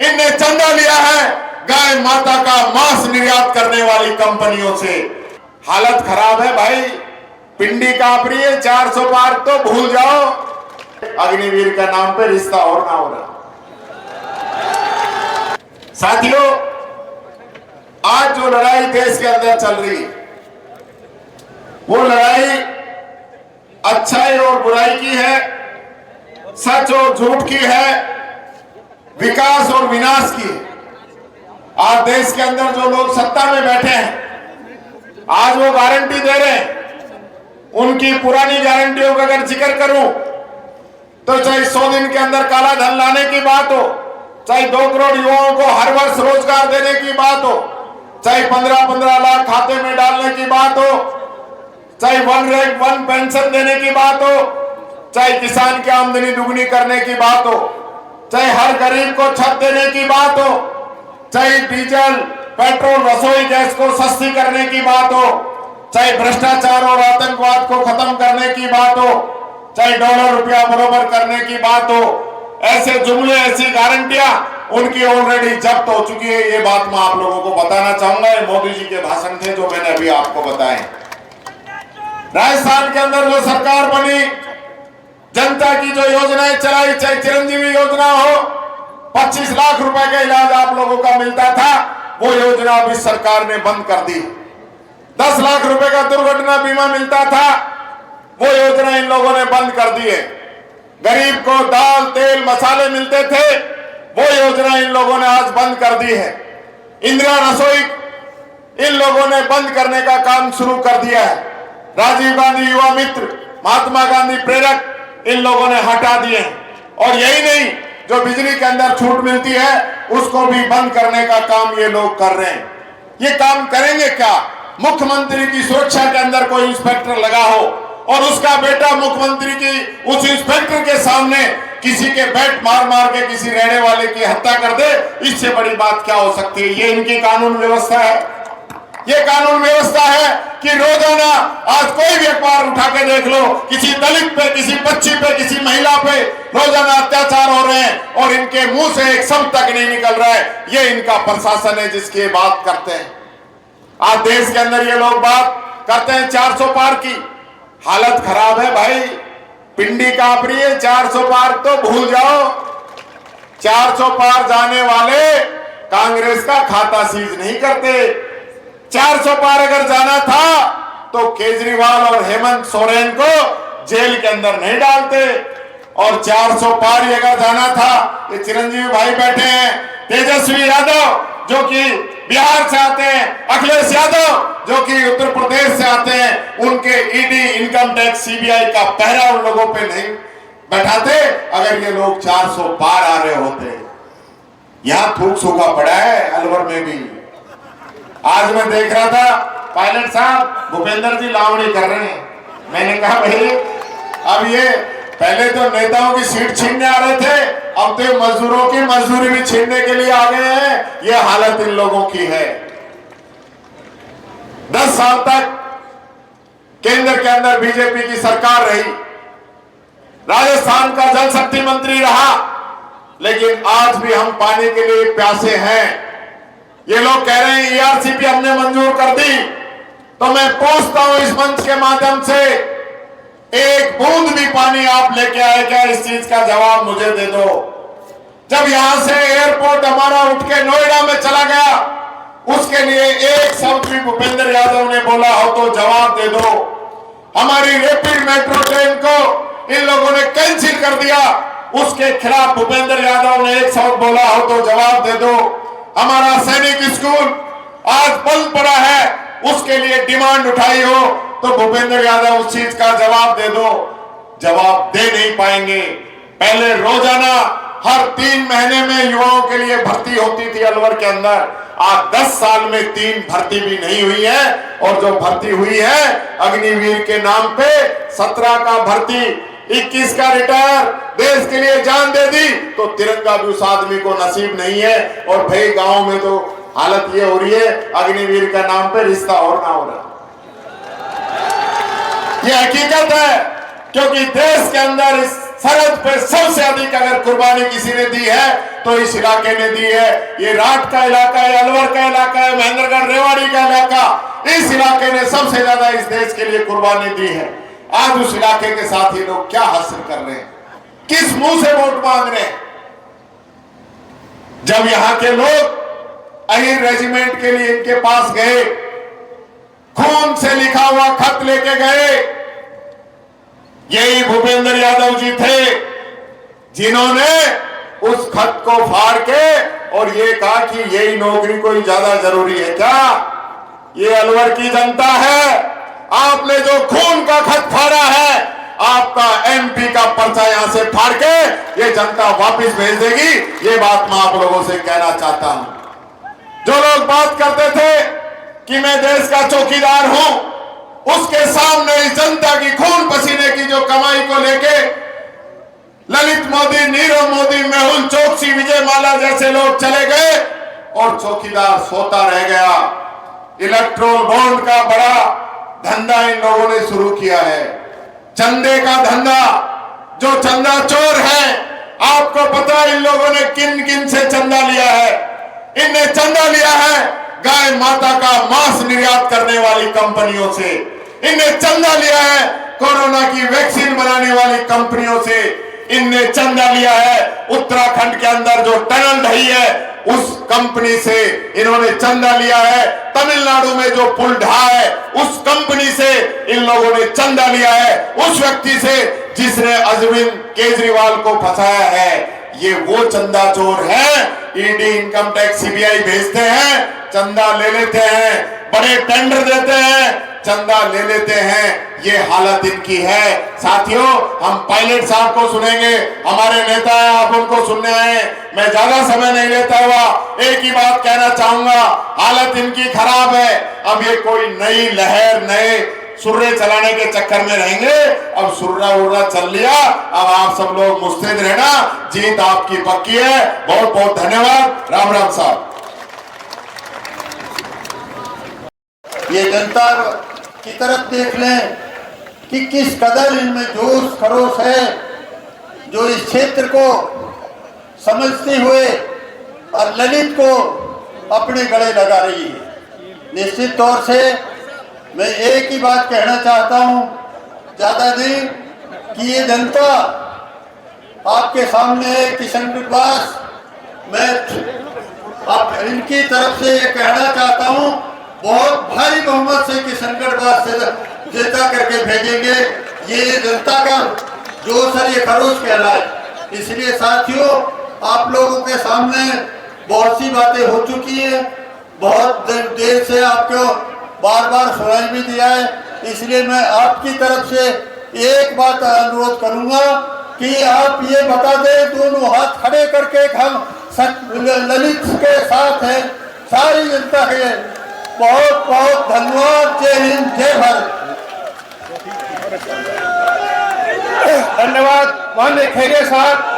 इनने चंदा लिया है गाय माता का मांस निर्यात करने वाली कंपनियों से। हालत खराब है भाई, पिंडी कांप रही है। 400 पार तो भूल जाओ, अग्निवीर का नाम पे रिश्ता और ना हो रहा। साथियों, आज जो लड़ाई देश के अंदर चल रही है, वो लड़ाई अच्छाई और बुराई की है, सच और झूठ की है, विकास और विनाश की है। आज देश के अंदर जो लोग सत्ता में बैठे हैं, आज वो गारंटी दे रहे हैं। उनकी पुरानी गारंटियों का अगर जिक्र करूं तो चाहे 100 दिन के अंदर काला धन लाने की बात हो, चाहे 2 करोड़ युवाओं को हर वर्ष रोजगार देने की बात हो, चाहे 15-15 लाख खाते में डालने की बात हो, चाहे 1 रैंक 1 पेंशन देने की बात हो, चाहे किसान की आमदनी दुगनी करने की बात हो, चाहे हर गरीब को छत देने की बात हो, चाहे डीजल पेट्रोल रसोई गैस को सस्ती करने की बात हो, चाहे भ्रष्टाचार और आतंकवाद को खत्म करने की बात हो, चाहे डॉलर रुपया बरोबर करने की बात हो, ऐसे जुमले ऐसी गारंटियां उनकी ऑलरेडी जब्त हो चुकी है। ये बात मैं आप लोगों को बताना चाहूंगा। ये मोदी जी के भाषण थे जो मैंने अभी आपको बताए। राजस्थान के अंदर जो सरकार बनी, जनता की जो योजनाएं चलाई, चाहे चिरंजीवी योजना हो, 25 लाख रुपए का इलाज आप लोगों का मिलता था, वो योजना अभी सरकार ने बंद कर दी। 10 लाख रुपए का दुर्घटना बीमा मिलता था, वो योजना इन लोगों ने बंद कर दी है। गरीब को दाल तेल मसाले मिलते थे, वो योजना इन लोगों ने आज बंद कर दी है। इंदिरा रसोई इन लोगों ने बंद करने का काम शुरू कर दिया है। राजीव गांधी युवा मित्र, महात्मा गांधी प्रेरक इन लोगों ने हटा दिए हैं। और यही नहीं, जो बिजली के अंदर छूट मिलती है उसको भी बंद करने का काम ये लोग कर रहे हैं। ये काम करेंगे क्या? मुख्यमंत्री की सुरक्षा के अंदर कोई इंस्पेक्टर लगा हो और उसका बेटा मुख्यमंत्री की उस इंस्पेक्टर के सामने किसी के बैट मार मार के किसी रहने वाले की हत्या कर दे, इससे बड़ी बात क्या हो सकती है? ये इनकी कानून व्यवस्था है। ये कानून व्यवस्था है कि रोजाना आज कोई भी अखबार उठा के देख लो, किसी दलित पे, किसी बच्ची पे, किसी महिला पे रोजाना अत्याचार हो रहे हैं और इनके मुंह से एक शब्द तक नहीं निकल रहा है। ये इनका प्रशासन है जिसकी बात करते हैं। आज देश के अंदर ये लोग बात करते हैं 400 पार की। हालत खराब है भाई, पिंडी कांप रही है। 400 पार तो भूल जाओ, 400 पार जाने वाले कांग्रेस का खाता सीज नहीं करते। 400 पार अगर जाना था तो केजरीवाल और हेमंत सोरेन को जेल के अंदर नहीं डालते। और 400 पार ही अगर जाना था, ये चिरंजीवी भाई बैठे हैं, तेजस्वी यादव जो कि बिहार से आते हैं, अखिलेश यादव जो कि उत्तर प्रदेश से आते हैं, उनके ईडी इनकम टैक्स सीबीआई का पहरा उन लोगों पे नहीं बैठाते अगर ये लोग 400 पार आ रहे होते। यहां थूक सूखा पड़ा है अलवर में भी। आज मैं देख रहा था पायलट साहब भूपेंद्र जी लावणी कर रहे हैं। मैंने कहा भाई, अब ये पहले तो नेताओं की सीट छीनने आ रहे थे, अब तो मजदूरों की मजदूरी भी छीनने के लिए आ गए हैं। ये हालत इन लोगों की है। 10 साल तक केंद्र के अंदर बीजेपी की सरकार रही, राजस्थान का जल शक्ति मंत्री रहा, लेकिन आज भी हम पानी के लिए प्यासे हैं। ये लोग कह रहे हैं ईआरसीपी हमने मंजूर कर दी, तो मैं पूछता हूं इस मंच के माध्यम से, एक बूंद भी पानी आप लेके आए क्या? इस चीज का जवाब मुझे दे दो। जब यहां से एयरपोर्ट हमारा उठ के नोएडा में चला गया, उसके लिए एक शब्द भी भूपेंद्र यादव ने बोला हो तो जवाब दे दो। हमारी रैपिड मेट्रो ट्रेन को इन लोगों ने कैंसिल कर दिया, उसके खिलाफ भूपेंद्र यादव ने एक शब्द बोला हो तो जवाब दे दो। हमारा सैनिक स्कूल आज बंद पड़ा है, उसके लिए डिमांड उठाई हो तो भूपेंद्र यादव उस चीज का जवाब दे दो। जवाब दे नहीं पाएंगे। पहले रोजाना हर 3 महीने में युवाओं के लिए भर्ती होती थी अलवर के अंदर। आज 10 साल में 3 भर्ती भी नहीं हुई है, और जो भर्ती हुई है अग्निवीर के नाम पे 17 का भर्ती, 21 का रिटायर, देश के लिए जान दे दी, तो तिरंगा भी उस आदमी को नसीब नहीं है। और भाई गांव में तो हालत ये हो रही है, अग्निवीर का नाम पे रिश्ता और ना हो रहा। ये हकीकत है, क्योंकि देश के अंदर इस सरहद पे सबसे अधिक अगर कुर्बानी किसी ने दी है तो इस इलाके ने दी है। ये राठ का इलाका है, अलवर का इलाका है, महेंद्रगढ़ रेवाड़ी का इलाका, इस इलाके ने सबसे ज्यादा इस देश के लिए कुर्बानी दी है। आज उस इलाके के साथ ये लोग क्या हासिल कर रहे हैं, किस मुंह से वोट मांग रहे हैं? जब यहां के लोग अहिर रेजिमेंट के लिए इनके पास गए, खून से लिखा हुआ खत लेके गए, यही भूपेंद्र यादव जी थे जिन्होंने उस खत को फाड़ के और ये कहा कि यही नौकरी कोई ज्यादा जरूरी है क्या? ये अलवर की जनता है, आपने जो खून का खत फाड़ा है, आपका एमपी का पर्चा यहां से फाड़ के ये जनता वापस भेज देगी। ये बात मैं आप लोगों से कहना चाहता हूं। जो लोग बात करते थे कि मैं देश का चौकीदार हूं, उसके सामने इस जनता की खून पसीने की जो कमाई को लेके ललित मोदी, नीरव मोदी, मेहुल चोकसी, विजय माल्या जैसे लोग चले गए और चौकीदार सोता रह गया। इलेक्ट्रोल बॉन्ड का बड़ा धंधा इन लोगों ने शुरू किया है, चंदे का धंधा। जो चंदा चोर है, आपको पता है इन लोगों ने किन किन से चंदा लिया है? इनने चंदा लिया है गाय माता का मांस निर्यात करने वाली कंपनियों से, इनने चंदा लिया है कोरोना की वैक्सीन बनाने वाली कंपनियों से, इनने चंदा लिया है उत्तराखंड के अंदर जो टनल ढही है उस कंपनी से इन्होंने चंदा लिया है, तमिलनाडु में जो पुल ढहा है उस कंपनी से इन लोगों ने चंदा लिया है, उस व्यक्ति से जिसने अरविंद केजरीवाल को फंसाया है। ये वो चंदा चोर है। ईडी, इनकम टैक्स, सीबीआई भेजते हैं, चंदा ले लेते हैं, बड़े टेंडर देते हैं, चंदा ले लेते हैं। ये हालत इनकी है। साथियों, हम पायलट साहब को सुनेंगे, हमारे नेता हैं, आप उनको सुनने आए। मैं ज्यादा समय नहीं लेता हुआ एक ही बात कहना चाहूंगा, हालत इनकी खराब है। अब ये कोई नई लहर, नए सुर्रे चलाने के चक्कर में रहेंगे। अब सुर्रा उर्रा चल लिया, अब आप सब लोग मुस्तैद रहना, जीत आपकी पक्की है। बहुत बहुत धन्यवाद। राम राम साहब। ये जनता की तरफ देख लें कि किस कदर इनमें जोश खरोश है, जो इस क्षेत्र को समझते हुए और ललित को अपने गले लगा रही है। निश्चित तौर से मैं एक ही बात कहना चाहता हूं, ज़्यादा नहीं, कि ये जनता आपके सामने है। किशनगढ़ वास, मैं आप इनकी तरफ से ये कहना चाहता हूं, बहुत भारी बहुमत से किशनगढ़ वास से जेता करके भेजेंगे। ये जनता का जोश और ये खरोश कहलाए। इसलिए साथियों, आप लोगों के सामने बहुत सी बातें हो चुकी हैं, बहुत देर से आपको बार बार सुनाई भी दिया है। इसलिए मैं आपकी तरफ से एक बात अनुरोध करूंगा कि आप ये बता दें, दोनों हाथ खड़े करके हम ललित के साथ हैं। सारी जनता के बहुत बहुत धन्यवाद। जय हिंद, जय भारत। धन्यवाद माननीय खैरे साहब।